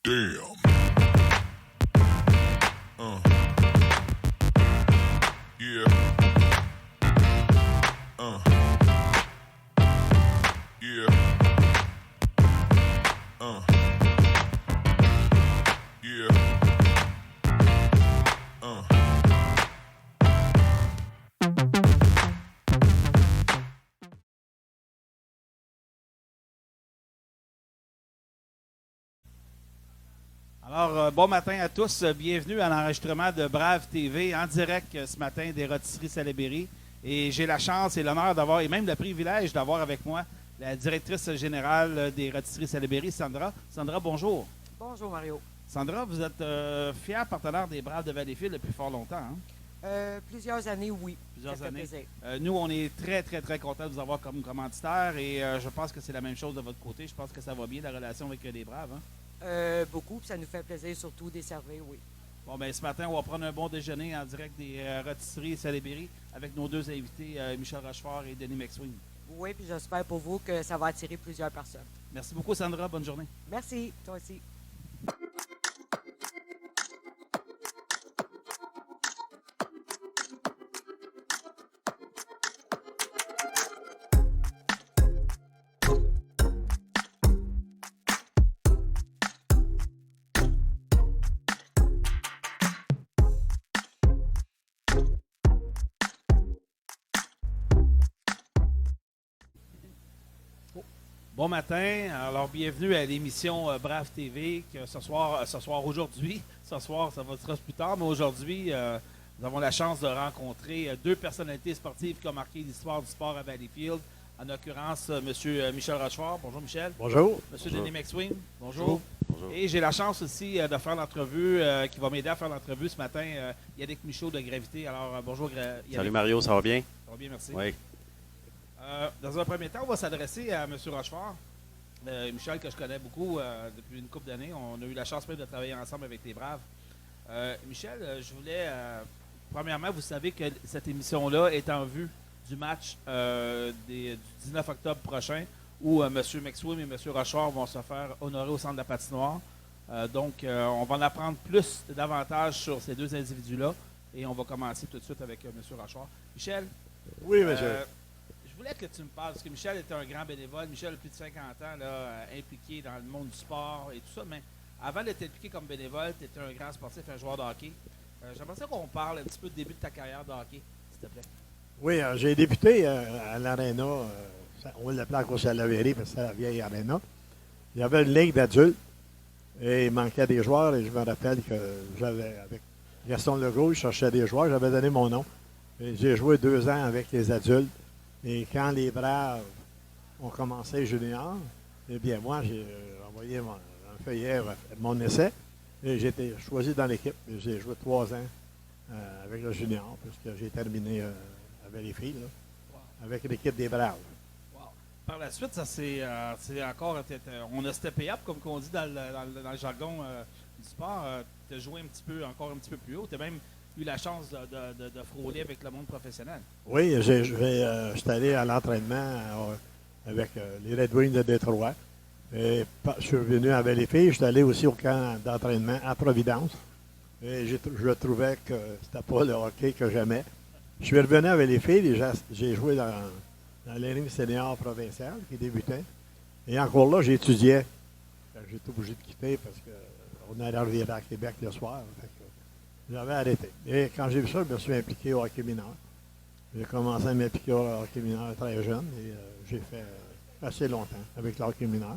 Damn. Yeah. Yeah. Yeah. Alors, bon matin à tous. Bienvenue à l'enregistrement de Brave TV en direct ce matin des Rôtisseries Salaberry. Et j'ai la chance et l'honneur d'avoir, et même le privilège d'avoir avec moi la directrice générale des Rôtisseries Salaberry, Sandra. Sandra, bonjour. Bonjour Mario. Sandra, vous êtes fière partenaire des Braves de Valleyfield depuis fort longtemps, hein? Plusieurs années, oui. Plusieurs Ça fait années. plaisir. Nous, on est très, très, très contents de vous avoir comme commanditaire et je pense que c'est la même chose de votre côté. Je pense que ça va bien, la relation avec les Braves, hein? Beaucoup, puis ça nous fait plaisir surtout desservir, oui. Bon, ben ce matin, on va prendre un bon déjeuner en direct des Rôtisseries Salaberry avec nos deux invités, Michel Rochefort et Denis McSween. Oui, puis j'espère pour vous que ça va attirer plusieurs personnes. Merci beaucoup, Sandra. Bonne journée. Merci, toi aussi. Bon matin. Alors, bienvenue à l'émission Brave TV. Que ce soir, aujourd'hui, ce soir, ça va se faire plus tard, mais aujourd'hui, nous avons la chance de rencontrer deux personnalités sportives qui ont marqué l'histoire du sport à Valleyfield. En l'occurrence, M. Michel Rochefort. Bonjour, Michel. Bonjour. M. Denis McSween. Bonjour. Bonjour. Et j'ai la chance aussi de faire l'entrevue, qui va m'aider à faire l'entrevue ce matin, Yannick Michaud de Gravité. Alors, bonjour, Yannick. Salut Mario, ça va bien? Ça va bien, merci. Oui. Dans un premier temps, on va s'adresser à M. Rochefort. Michel, que je connais beaucoup depuis une couple d'années. On a eu la chance même de travailler ensemble avec les Braves. Michel, je voulais, premièrement, vous savez que cette émission-là est en vue du match du 19 octobre prochain où M. McSween et M. Rochefort vont se faire honorer au centre de la patinoire. Donc, on va en apprendre davantage sur ces deux individus-là. Et on va commencer tout de suite avec M. Rochefort. Michel? Oui, monsieur. Je voulais que tu me parles, parce que Michel était un grand bénévole. Michel a plus de 50 ans là, impliqué dans le monde du sport et tout ça. Mais avant d'être impliqué comme bénévole, tu étais un grand sportif, un joueur de hockey. J'aimerais ça qu'on parle un petit peu du début de ta carrière de hockey, s'il te plaît. Oui, j'ai débuté à l'Arena. On l'appelait encore Salaberry parce que c'est la vieille Arena. Il y avait une ligue d'adultes et il manquait des joueurs. Et je me rappelle que j'avais, avec Gaston Legault, je cherchais des joueurs. J'avais donné mon nom. Et j'ai joué 2 ans avec les adultes. Et quand les Braves ont commencé junior, eh bien, moi, j'ai envoyé un feuillet, mon essai, et j'ai été choisi dans l'équipe. J'ai joué 3 ans avec le junior, puisque j'ai terminé à Valleyfield, avec l'équipe des Braves. Wow. Par la suite, ça c'est encore. On a steppé up, comme on dit dans le jargon du sport. Tu as joué encore un petit peu plus haut. Tu as même eu la chance de frôler avec le monde professionnel. Oui, j'étais allé à l'entraînement avec les Red Wings de Détroit. Et je suis revenu à Valleyfield. Je suis allé aussi au camp d'entraînement à Providence. Et je trouvais que c'était pas le hockey que j'aimais. Je suis revenu à Valleyfield et j'ai joué dans les lignes seniors provinciales qui débutaient. Et encore là, j'étudiais. J'étais obligé de quitter parce qu'on allait revenir à Québec le soir. J'avais arrêté. Et quand j'ai vu ça, je me suis impliqué au hockey mineur. J'ai commencé à m'impliquer au hockey mineur très jeune et j'ai fait assez longtemps avec le hockey mineur,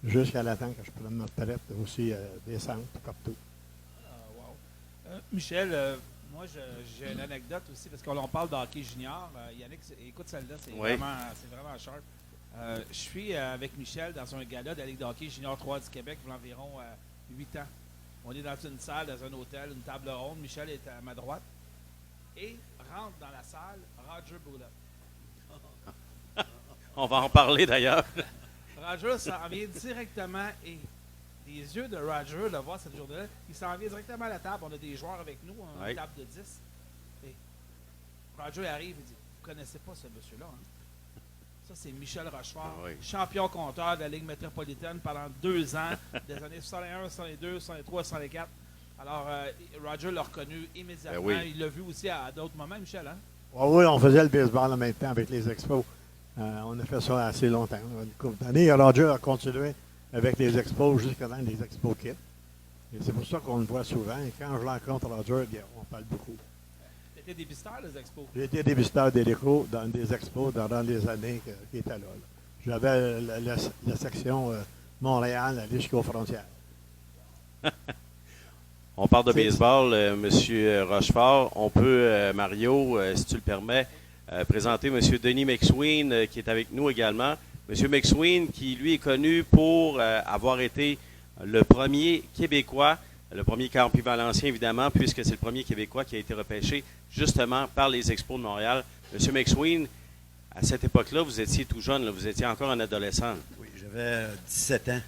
jusqu'à la temps que je prenne ma retraite aussi descendre, comme tout. Wow. Michel, moi j'ai une anecdote aussi, parce qu'on parle de hockey junior. Yannick, écoute celle-là, c'est vraiment sharp. Je suis avec Michel dans un gala de la Ligue de hockey junior 3 du Québec pour environ 8 ans. On est dans une salle, dans un hôtel, une table ronde. Michel est à ma droite. Et rentre dans la salle Roger Bullock. On va en parler d'ailleurs. Roger s'en vient directement et les yeux de Roger, de voir cette journée-là, il s'en vient directement à la table. On a des joueurs avec nous, une table de 10. Et Roger arrive et dit, vous ne connaissez pas ce monsieur-là, hein? Ça, c'est Michel Rochefort, Ah oui. champion compteur de la Ligue métropolitaine pendant 2 ans, des années 61, 62, 63, 64. Alors, Roger l'a reconnu immédiatement. Ben oui. Il l'a vu aussi à d'autres moments, Michel. Hein? Oui, on faisait le baseball en même temps avec les expos. On a fait ça assez longtemps, une couple d'années. Et Roger a continué avec les expos jusqu'à dans les expos kits. Et c'est pour ça qu'on le voit souvent. Et quand je rencontre Roger, bien, on parle beaucoup. Tu étais dépisteur des expos. J'ai été dépisteur des décos dans des expos durant les années qu'il était là. J'avais la section Montréal aller jusqu'aux frontières. On parle de C'est- baseball, M. Rochefort. On peut, Mario, si tu le permets, présenter M. Denis McSween, qui est avec nous également. M. McSween, qui lui est connu pour avoir été le premier Québécois, le premier Campi Valencien évidemment, puisque c'est le premier Québécois qui a été repêché justement par les Expos de Montréal. M. McSween, à cette époque-là, vous étiez tout jeune, là, vous étiez encore un adolescent. Oui, j'avais 17 ans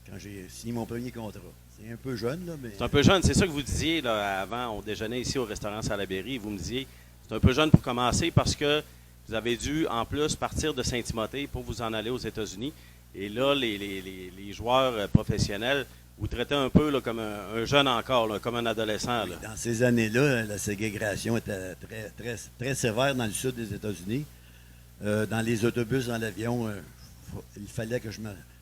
quand j'ai signé mon premier contrat. C'est un peu jeune, là, mais C'est un peu jeune, c'est ça que vous disiez là, avant, on déjeunait ici au restaurant Salaberry, vous me disiez, c'est un peu jeune pour commencer parce que vous avez dû, en plus, partir de Saint-Timothée pour vous en aller aux États-Unis. Et là, les joueurs professionnels vous traitaient un peu là, comme un jeune encore, là, comme un adolescent. Là. dans ces années-là, la ségrégation était très, très, très sévère dans le sud des États-Unis. Dans les autobus, dans l'avion, il fallait que je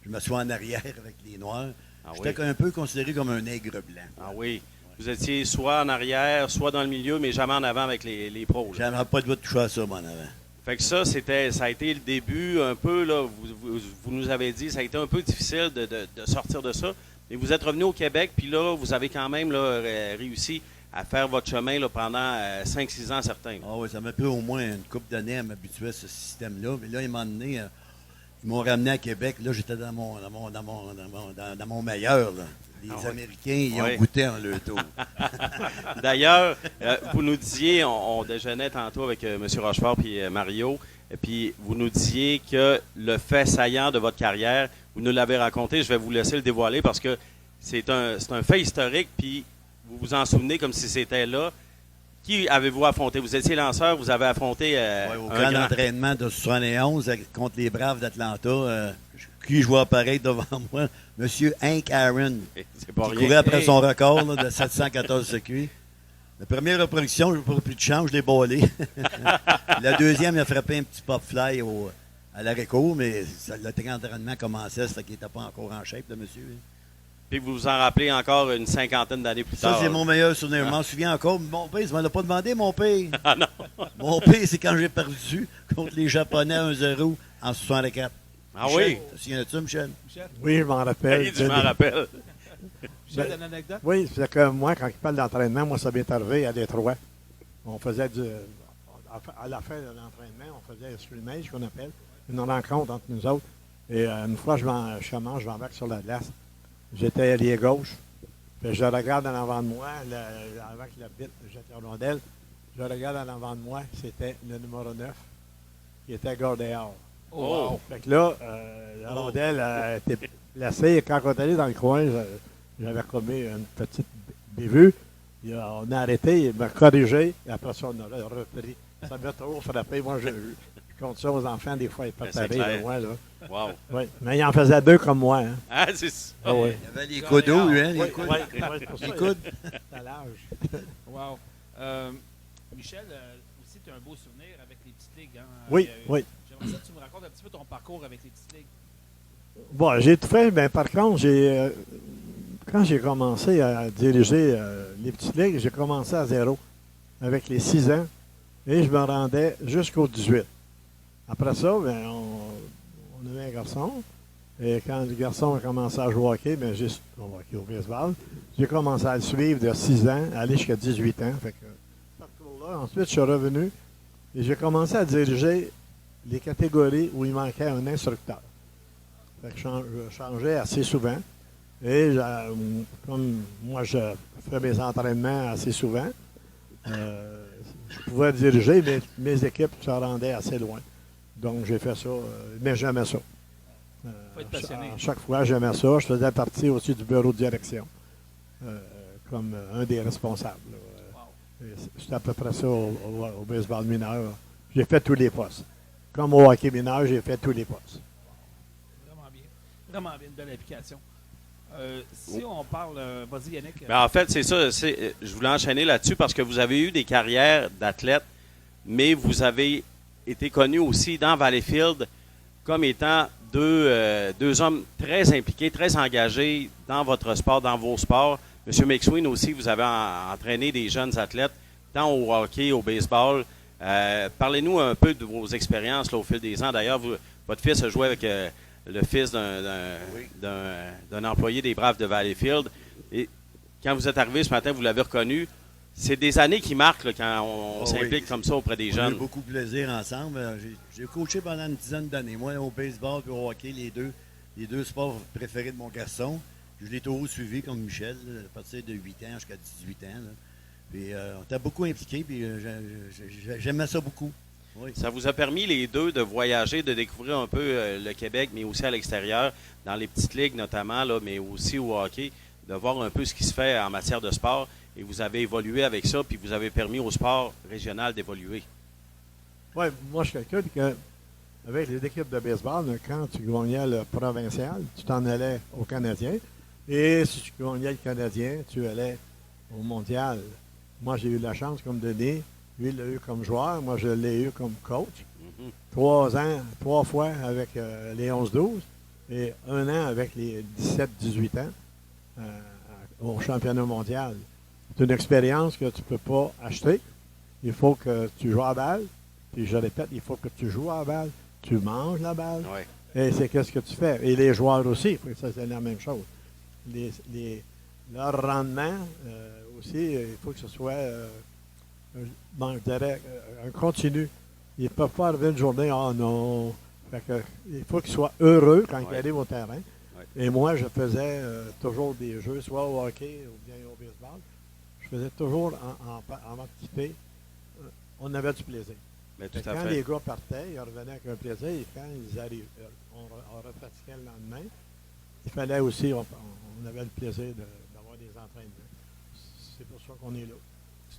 me sois en arrière avec les Noirs. Ah J'étais oui. un peu considéré comme un nègre blanc. Ah oui. Vous étiez soit en arrière, soit dans le milieu, mais jamais en avant avec les pros. là. J'aimerais pas de doigt de toucher à ça, mon avant. Fait que ça a été le début un peu, là, vous nous avez dit, ça a été un peu difficile de sortir de ça. Mais vous êtes revenu au Québec, puis là, vous avez quand même là, réussi à faire votre chemin là, pendant 5-6 ans certains. Ah oui, ça m'a pris au moins une couple d'années à m'habituer à ce système-là. Mais là, ils m'ont donné, ils m'ont ramené à Québec. Là, j'étais dans mon meilleur. Là. Les Ah ouais. Américains, ils Ouais. ont goûté en leur tour. D'ailleurs, vous nous disiez, on déjeunait tantôt avec M. Rochefort et Mario, et puis vous nous disiez que le fait saillant de votre carrière, vous nous l'avez raconté, je vais vous laisser le dévoiler parce que c'est un fait historique, puis vous vous en souvenez comme si c'était là. Qui avez-vous affronté? Vous étiez lanceur, vous avez affronté Ouais, au un camp grand... d'entraînement de 71 contre les Braves d'Atlanta. Qui jouait apparaître devant moi? Monsieur Hank Aaron. C'est pas Qui rien. courait après son record là, de 714 circuits. La première reproduction, je n'ai pas plus de chance, je l'ai ballé. La deuxième, il a frappé un petit pop fly à l'arrêt-court, mais le terrain d'entraînement commençait, ça fait qu'il n'était pas encore en shape, le monsieur. Puis vous vous en rappelez encore une cinquantaine d'années plus Ça, tard. c'est mon meilleur souvenir. Je m'en souviens encore. Mon père, il ne m'en a pas demandé, mon père. Ah non. Mon père, c'est quand j'ai perdu contre les Japonais 1-0 en 64. Ah Michel, oui? te souviens-tu, Michel? Michel, Oui, je m'en rappelle. Oui, je m'en rappelle. Michel, Ben, une anecdote? Oui, c'est que moi, quand il parle d'entraînement, moi, ça m'est arrivé à Détroit. On faisait à la fin de l'entraînement, on faisait un scrimmage qu'on appelle, une rencontre entre nous autres. Et une fois, je m'embarque sur la glace. J'étais allié gauche. Puis je regarde en avant de moi, avec l'arbitre, j'étais en rondelle. Je regarde en avant de moi, c'était le numéro 9, qui était Gordéard. Oh! Fait que là, la rondelle était placée. Et quand on est allé dans le coin, j'avais commis une petite bévue. On a arrêté, il m'a corrigé. Et après ça, on a repris. Ça m'a trop frappé. Moi, je compte ça aux enfants. Des fois, ils peuvent C'est arriver clair. de moi. Là. Wow. Oui. Mais il en faisait deux comme moi. Hein. Ah, c'est ça. Ah, oui. Il y avait les coudes, lui, hein? Oui, Les coudes. oui, c'est pour ça. Les coudes. À l'âge. Wow. Michel, aussi, tu as un beau souvenir avec les petites ligues. Hein? Oui, oui. J'aimerais ça que tu me racontes un petit peu ton parcours avec les petites ligues. Bon, j'ai tout fait. Mais par contre, quand j'ai commencé à diriger les petites ligues, j'ai commencé à zéro, avec les 6 ans, et je me rendais jusqu'au 18. Après ça, ben, on avait un garçon, et quand le garçon a commencé à jouer au hockey, ben, au baseball, j'ai commencé à le suivre de 6 ans, à aller jusqu'à 18 ans. Fait que, parcours-là. Ensuite, je suis revenu, et j'ai commencé à diriger les catégories où il manquait un instructeur. Fait que je changeais assez souvent. Et comme moi, je fais mes entraînements assez souvent, je pouvais diriger, mais mes équipes se rendaient assez loin. Donc, j'ai fait ça, mais j'aimais ça. Faut être passionné. À chaque fois, j'aimais ça. Je faisais partie aussi du bureau de direction, comme un des responsables. Là. Wow. Et c'est à peu près ça au baseball mineur. J'ai fait tous les postes. comme au hockey mineur, j'ai fait tous les postes. Vraiment bien. Vraiment bien, une belle application. Si on parle, vas-y Yannick. Ben, en fait, c'est ça. Je voulais enchaîner là-dessus parce que vous avez eu des carrières d'athlètes, mais vous avez été connu aussi dans Valleyfield comme étant deux hommes très impliqués, très engagés dans votre sport, dans vos sports. Monsieur McSween aussi, vous avez entraîné des jeunes athlètes, tant au hockey, au baseball. Parlez-nous un peu de vos expériences là, au fil des ans. D'ailleurs, votre fils a joué avec le fils d'un employé des Braves de Valleyfield. Et quand vous êtes arrivé ce matin, vous l'avez reconnu. C'est des années qui marquent là, quand on s'implique comme ça auprès des On a jeunes. eu beaucoup de plaisir ensemble. J'ai coaché pendant une dizaine d'années. Moi, au baseball et au hockey, les deux sports préférés de mon garçon. Je l'ai toujours suivi comme Michel, là, à partir de 8 ans jusqu'à 18 ans. Là. Puis, on était beaucoup impliqués, puis j'aimais ça beaucoup. Oui. Ça vous a permis, les deux, de voyager, de découvrir un peu le Québec, mais aussi à l'extérieur, dans les petites ligues notamment, là, mais aussi au hockey, de voir un peu ce qui se fait en matière de sport. Et vous avez évolué avec ça, puis vous avez permis au sport régional d'évoluer. Oui, moi, je calcule qu'avec les équipes de baseball, quand tu gagnais le provincial, tu t'en allais au Canadien. Et si tu gagnais le Canadien, tu allais au mondial. Moi, j'ai eu la chance comme Denis. Lui, il l'a eu comme joueur. Moi, je l'ai eu comme coach. 3 ans, 3 fois avec les 11-12 et 1 an avec les 17-18 ans au championnat mondial. C'est une expérience que tu ne peux pas acheter. Il faut que tu joues à la balle. Puis je répète, il faut que tu joues à la balle. Tu manges la balle. Ouais. Et c'est qu'est-ce que tu fais. Et les joueurs aussi, ça c'est la même chose. Leur rendement aussi, il faut que ce soit, je dirais, un continu. Ils ne peuvent pas arriver une journée, oh non. Fait que, il faut qu'ils soient heureux quand ils arrivent au terrain. Ouais. Et moi, je faisais toujours des jeux, soit au hockey ou bien au baseball. Je faisais toujours en activité. On avait du plaisir. Mais tout à Quand fait. les gars partaient, ils revenaient avec un plaisir. Et quand ils arrivent, on repratiquait le lendemain. Il fallait aussi, on avait le plaisir d'avoir des entraînements. C'est pour ça qu'on est là.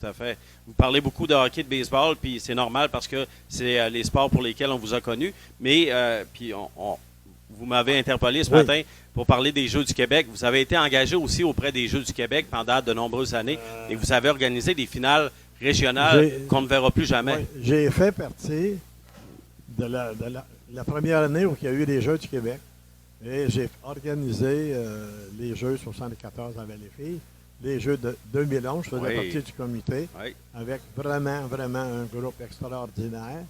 Tout à fait. Vous parlez beaucoup de hockey, de baseball, puis c'est normal parce que c'est les sports pour lesquels on vous a connu. Mais puis vous m'avez interpellé ce matin pour parler des Jeux du Québec. Vous avez été engagé aussi auprès des Jeux du Québec pendant de nombreuses années et vous avez organisé des finales régionales qu'on ne verra plus jamais. Oui, j'ai fait partie de la première année où il y a eu les Jeux du Québec. Et j'ai organisé les Jeux 74 à Valleyfield. Les Jeux de 2011, je faisais partie du comité avec vraiment un groupe extraordinaire.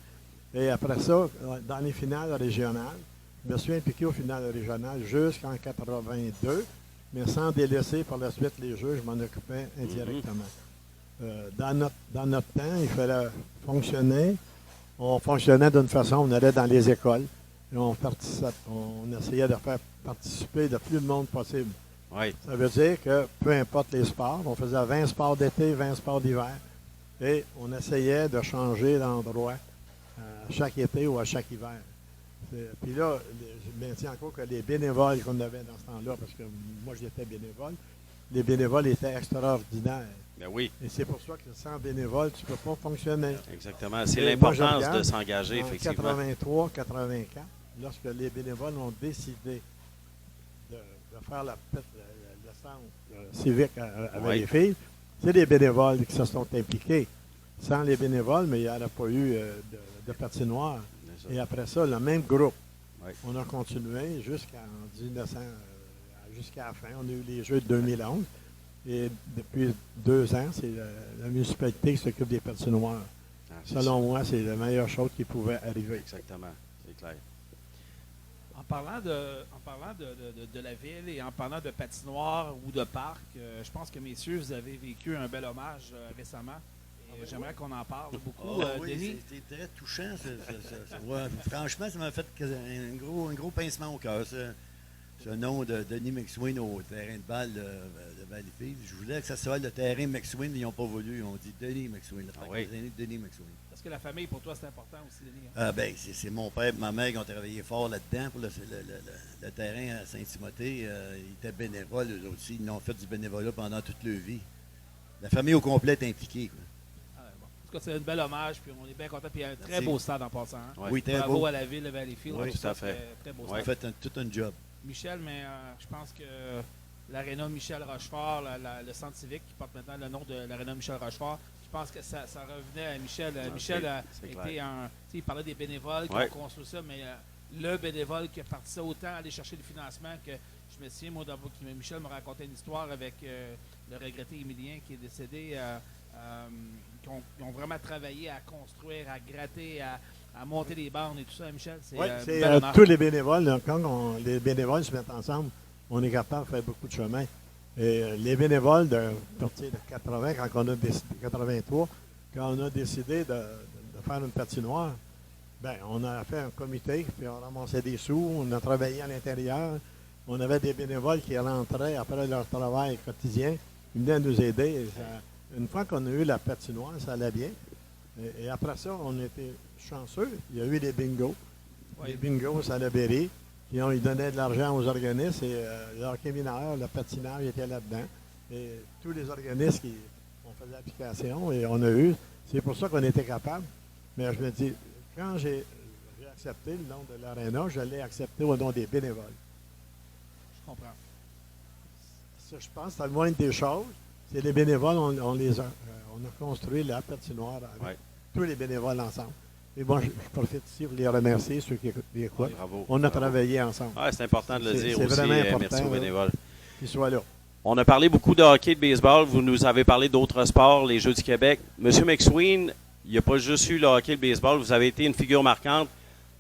Et après ça, dans les finales régionales, je me suis impliqué aux finales régionales jusqu'en 82, mais sans délaisser par la suite les Jeux, je m'en occupais indirectement. Dans notre temps, il fallait fonctionner. On fonctionnait d'une façon, on allait dans les écoles et on essayait de faire participer le plus de monde possible. Oui. Ça veut dire que peu importe les sports, on faisait 20 sports d'été, 20 sports d'hiver. Et on essayait de changer d'endroit à chaque été ou à chaque hiver. Puis là, je maintiens encore que les bénévoles qu'on avait dans ce temps-là, parce que moi j'étais bénévole, les bénévoles étaient extraordinaires. Ben oui. Et c'est pour ça que sans bénévole, tu ne peux pas fonctionner. Exactement. C'est Et l'importance moi, de s'engager, en effectivement. 83-84, lorsque les bénévoles ont décidé de faire le centre civique à Valleyfield, c'est les bénévoles qui se sont impliqués. Sans les bénévoles, mais il n'y aurait pas eu de patinoire. Et après ça, le même groupe, on a continué jusqu'à la fin. On a eu les Jeux de 2011. Et depuis 2 ans, c'est la municipalité qui s'occupe des patinoires. Selon moi, c'est la meilleure chose qui pouvait arriver. Exactement, c'est clair. En parlant de la ville et en parlant de patinoire ou de parc, je pense que, messieurs, vous avez vécu un bel hommage récemment. Et j'aimerais qu'on en parle beaucoup. Denis? C'était très touchant. Franchement, ça m'a fait un gros pincement au cœur. Ce nom de Denis McSween au terrain de balle de Valleyfield. Je voulais que ça soit le terrain McSween, mais ils n'ont pas voulu. Ils ont dit Denis McSween. Denis McSween. Est-ce que la famille, pour toi, c'est important aussi, Denis? Ben, c'est mon père et ma mère qui ont travaillé fort là-dedans pour le terrain à Saint-Timothée. Ils étaient bénévoles, eux aussi. Ils ont fait du bénévolat pendant toute leur vie. La famille au complet est impliquée. Quoi. Ah, bon. tout cas, c'est un bel hommage, puis on est bien content. Puis il y a un très Merci. beau stade en passant. Hein. Ouais. Oui, très Bravo beau. à la ville de Valleyfield. Oui, Tout tout à ça, fait. c'est Très beau Vous stade. faites tout un job. Michel, mais je pense que l'aréna Michel Rochefort, le centre civique qui porte maintenant le nom de l'aréna Michel Rochefort, je pense que ça revenait à Michel. Michel a c'est été clair. il parlait des bénévoles qui Ouais. ont construit ça, mais le bénévole qui a parti ça autant aller chercher le financement que je me souviens, moi, Michel me racontait une histoire avec le regretté Émilien qui est décédé, qui ont vraiment travaillé à construire, à gratter, à monter les bornes et tout ça, Michel. C'est Oui, une c'est belle hommage. tous les bénévoles. Là, quand les bénévoles se mettent ensemble, on est capable de faire beaucoup de chemin. Et les bénévoles, de partir de 80, quand on a décidé, 83, quand on a décidé de faire une patinoire, ben, on a fait un comité, puis on ramassait des sous, on a travaillé à l'intérieur. On avait des bénévoles qui rentraient après leur travail quotidien. Ils venaient nous aider. Et une fois qu'on a eu la patinoire, ça allait bien. Et après ça, on était chanceux. Il y a eu des bingos. Oui. Les bingos à la Berry. Puis ils donnaient de l'argent aux organismes. Et le hockey mineur, le patinage était là-dedans. Et tous les organismes qui ont fait l'application, et on a eu. C'est pour ça qu'on était capable. Mais je me dis, quand j'ai accepté le nom de l'Arena, je l'ai accepté au nom des bénévoles. Je comprends. Ça, je pense, c'est le moindre des choses. C'est les bénévoles, on a construit la patinoire avec Ouais. tous les bénévoles ensemble. Et bon, je profite ici pour les remercier, ceux qui écoutent. Bravo. On a Bravo. travaillé ensemble. Ouais, c'est important de le C'est dire c'est aussi. vraiment important, Merci aux là. bénévoles. Qu'ils soient là. On a parlé beaucoup de hockey, de baseball. Vous nous avez parlé d'autres sports, les Jeux du Québec. Monsieur McSween, il n'y a pas juste eu le hockey et le baseball. Vous avez été une figure marquante.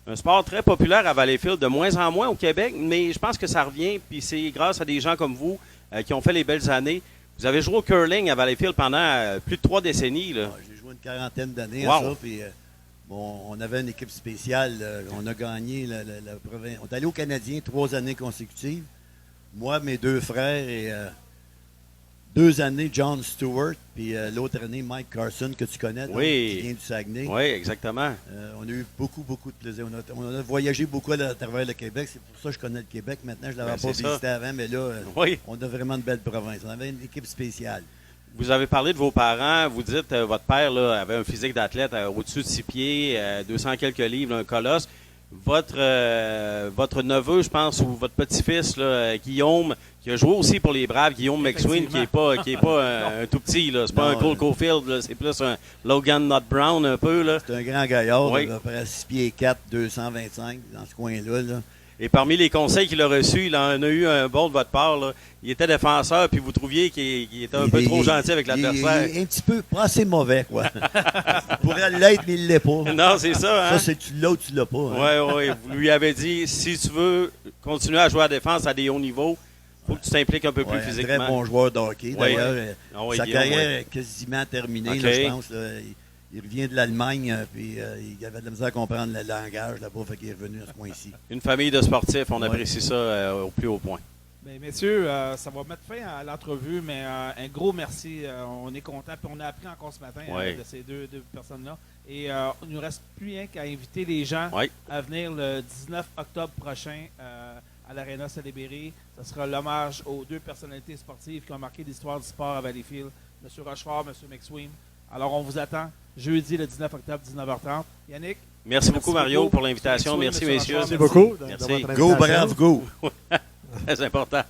Un sport très populaire à Valleyfield, de moins en moins au Québec, mais je pense que ça revient. Puis c'est grâce à des gens comme vous qui ont fait les belles années. Vous avez joué au curling à Valleyfield pendant plus de 3 décennies. Là. Ouais, j'ai joué une quarantaine d'années Wow. à ça. Puis, bon, on avait une équipe spéciale. On a gagné la province. On est allé au Canadien 3 années consécutives. Moi, mes 2 frères et 2 années John Stewart. Puis l'autre année Mike Carson, que tu connais, Oui. qui vient du Saguenay. Oui, exactement. On a eu beaucoup, beaucoup de plaisir. On a voyagé beaucoup à travers le Québec. C'est pour ça que je connais le Québec. Maintenant, je ne l'avais Ben, pas c'est ça. visité avant, mais là, Oui. on a vraiment de belles provinces. On avait une équipe spéciale. Vous avez parlé de vos parents. Vous dites votre père là, avait un physique d'athlète au-dessus de 6 pieds, 200 quelques livres, un colosse. Votre neveu, je pense, ou votre petit-fils, là, Guillaume, qui a joué aussi pour les Braves, Guillaume McSween, qui est pas un tout petit. Là. C'est pas Non, un Cole Caulfield, là. C'est plus un Logan Not Brown un peu. Là. C'est un grand gaillard, Oui. à peu près 6 pieds 4, 225, dans ce coin-là. Là. Et parmi les conseils qu'il a reçus, il en a eu un bon de votre part. Là. Il était défenseur, puis vous trouviez qu'il était un peu trop gentil avec l'adversaire. Il est un petit peu, pas assez mauvais, quoi. Il pourrait l'être, mais il ne l'est pas. Non, c'est ça, hein? Ça, c'est tu l'as ou tu l'as pas. Hein? Oui. Vous lui avez dit, si tu veux continuer à jouer à la défense à des hauts niveaux, il faut que tu t'impliques un peu plus Ouais, un physiquement. très bon joueur de hockey. Oui. D'ailleurs, Ah oui, sa Guillaume, carrière est quasiment terminée, OK. là, je pense. Là. Il revient de l'Allemagne, puis il avait de la misère à comprendre le langage là-bas, fait qu'il est revenu à ce coin-ci. Une famille de sportifs, on Ouais. apprécie ça au plus haut point. Bien, messieurs, ça va mettre fin à l'entrevue, mais un gros merci. On est content. Puis on a appris encore ce matin Ouais. de ces deux personnes-là. Et il ne nous reste plus rien qu'à inviter les gens Ouais. à venir le 19 octobre prochain à l'Arena Célébéré. Ce sera l'hommage aux 2 personnalités sportives qui ont marqué l'histoire du sport à Valleyfield, M. Rochefort, M. McSween. Alors, on vous attend jeudi le 19 octobre, 19h30. Yannick? Merci beaucoup, Mario, pour l'invitation. Merci, Merci, monsieur messieurs. Rochefort. Merci beaucoup de Merci. votre Go, invitation. brave, go! C'est important.